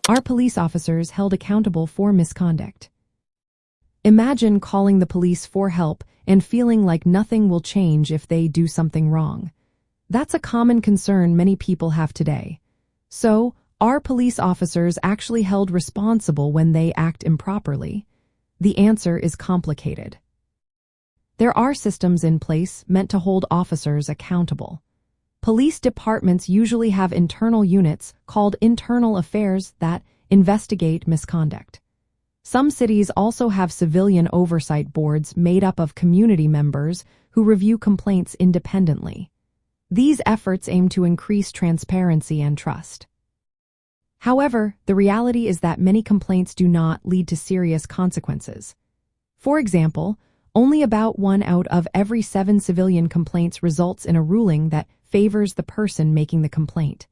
Are police officers held accountable for misconduct? Imagine calling the police for help and feeling like nothing will change if they do something wrong. That's a common concern many people have today. So, are police officers actually held responsible when they act improperly? The answer is complicated. There are systems in place meant to hold officers accountable. Police departments usually have internal units called internal affairs that investigate misconduct. Some cities also have civilian oversight boards made up of community members who review complaints independently. These efforts aim to increase transparency and trust. However, the reality is that many complaints do not lead to serious consequences. For example, only about 1 out of every 7 civilian complaints results in a ruling that favors the person making the complaint.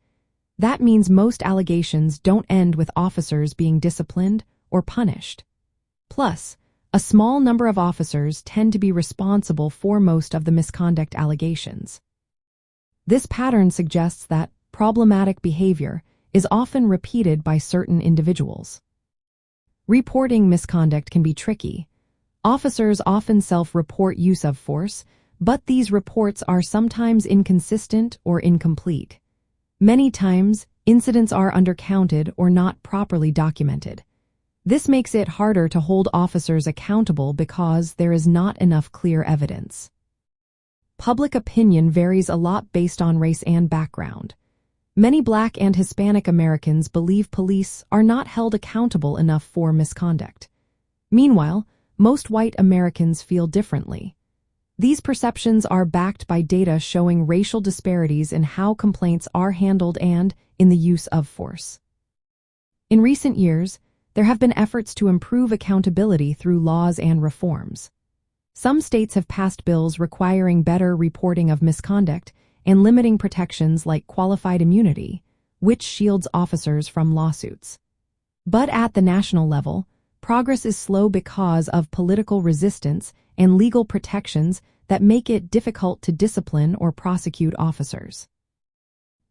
That means most allegations don't end with officers being disciplined or punished. Plus, a small number of officers tend to be responsible for most of the misconduct allegations. This pattern suggests that problematic behavior is often repeated by certain individuals. Reporting misconduct can be tricky. Officers often self-report use of force, but these reports are sometimes inconsistent or incomplete. Many times, incidents are undercounted or not properly documented. This makes it harder to hold officers accountable because there is not enough clear evidence. Public opinion varies a lot based on race and background. Many Black and Hispanic Americans believe police are not held accountable enough for misconduct. Meanwhile, most white Americans feel differently. These perceptions are backed by data showing racial disparities in how complaints are handled and in the use of force. In recent years, there have been efforts to improve accountability through laws and reforms. Some states have passed bills requiring better reporting of misconduct and limiting protections like qualified immunity, which shields officers from lawsuits. But at the national level, progress is slow because of political resistance and legal protections that make it difficult to discipline or prosecute officers.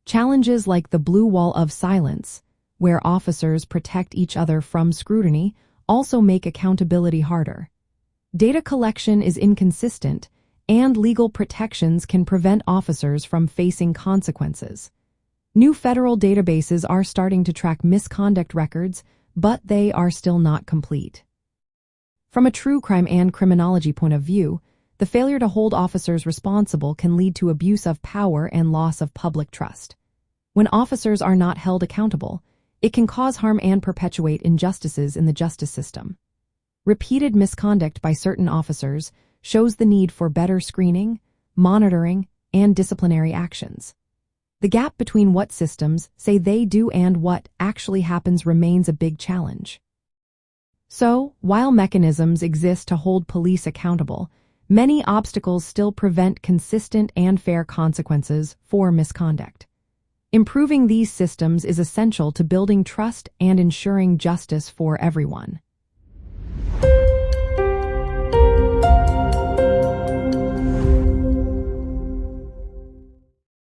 Challenges like the blue wall of silence, where officers protect each other from scrutiny, also make accountability harder. Data collection is inconsistent, and legal protections can prevent officers from facing consequences. New federal databases are starting to track misconduct records, but they are still not complete. From a true crime and criminology point of view, the failure to hold officers responsible can lead to abuse of power and loss of public trust. When officers are not held accountable, it can cause harm and perpetuate injustices in the justice system. Repeated misconduct by certain officers shows the need for better screening, monitoring, and disciplinary actions. The gap between what systems say they do and what actually happens remains a big challenge. So, while mechanisms exist to hold police accountable, many obstacles still prevent consistent and fair consequences for misconduct. Improving these systems is essential to building trust and ensuring justice for everyone.